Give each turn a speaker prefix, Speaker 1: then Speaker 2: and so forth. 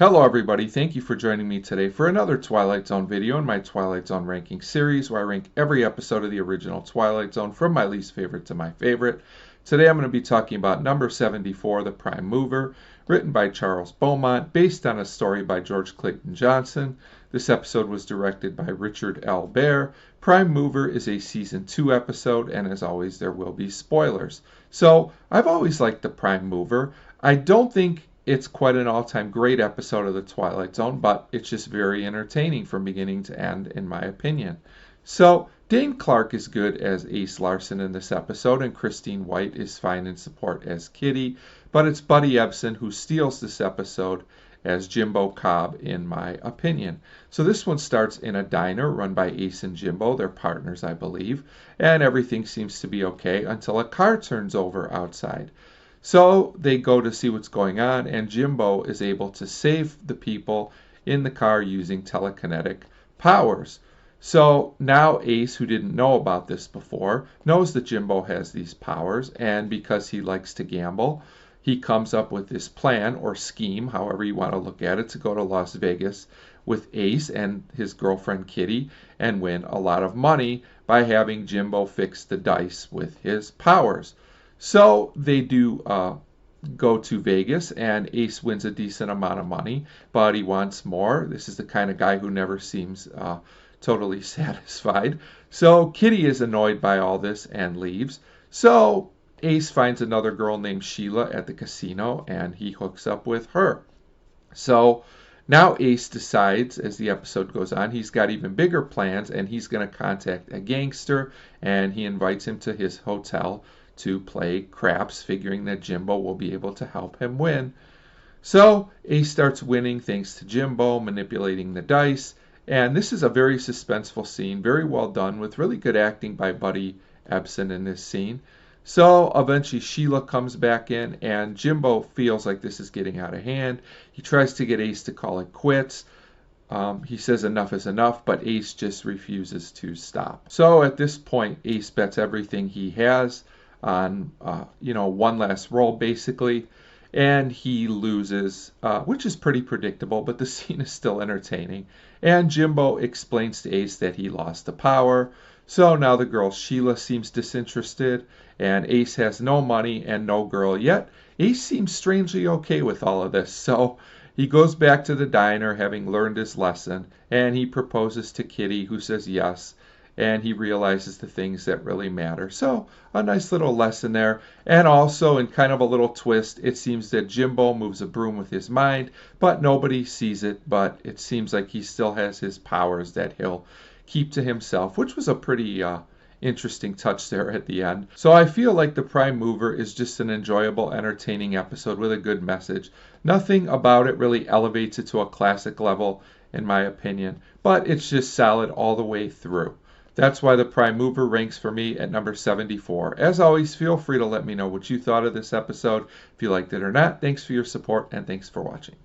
Speaker 1: Hello everybody, thank you for joining me today for another Twilight Zone video in my Twilight Zone ranking series where I rank every episode of the original Twilight Zone from my least favorite to my favorite. Today I'm going to be talking about number 74, The Prime Mover, written by Charles Beaumont, based on a story by George Clayton Johnson. This episode was directed by Richard L. Bear. Prime Mover is a season 2 episode, and as always there will be spoilers. So I've always liked The Prime Mover. I don't think it's quite an all-time great episode of the Twilight Zone, but it's just very entertaining from beginning to end, in my opinion. So, Dane Clark is good as Ace Larson in this episode, and Christine White is fine in support as Kitty, but it's Buddy Ebsen who steals this episode as Jimbo Cobb, in my opinion. So this one starts in a diner run by Ace and Jimbo, they're partners, I believe, and everything seems to be okay until a car turns over outside. So they go to see what's going on, and Jimbo is able to save the people in the car using telekinetic powers. So now Ace, who didn't know about this before, knows that Jimbo has these powers, and because he likes to gamble, he comes up with this plan or scheme, however you want to look at it, to go to Las Vegas with Ace and his girlfriend Kitty and win a lot of money by having Jimbo fix the dice with his powers. So they do go to Vegas, and Ace wins a decent amount of money, but he wants more. This is the kind of guy who never seems totally satisfied. So Kitty is annoyed by all this and leaves. So Ace finds another girl named Sheila at the casino, and he hooks up with her. So now Ace decides, as the episode goes on, he's got even bigger plans, and he's going to contact a gangster, and he invites him to his hotel to play craps, figuring that Jimbo will be able to help him win. So Ace starts winning thanks to Jimbo manipulating the dice, and this is a very suspenseful scene, very well done, with really good acting by Buddy Ebsen in this scene. So eventually Sheila comes back in, and Jimbo feels like this is getting out of hand. He tries to get Ace to call it quits. He says enough is enough, but Ace just refuses to stop. So at this point, Ace bets everything he has on one last roll basically, and he loses, which is pretty predictable, but the scene is still entertaining. And Jimbo explains to Ace that he lost the power. So now the girl Sheila seems disinterested, and Ace has no money and no girl, yet Ace seems strangely okay with all of this. So he goes back to the diner having learned his lesson, and he proposes to Kitty, who says yes, and he realizes the things that really matter. So a nice little lesson there. And also, in kind of a little twist, it seems that Jimbo moves a broom with his mind, but nobody sees it, but it seems like he still has his powers that he'll keep to himself, which was a pretty interesting touch there at the end. So I feel like The Prime Mover is just an enjoyable, entertaining episode with a good message. Nothing about it really elevates it to a classic level, in my opinion, but it's just solid all the way through. That's why The Prime Mover ranks for me at number 74. As always, feel free to let me know what you thought of this episode, if you liked it or not. Thanks for your support, and thanks for watching.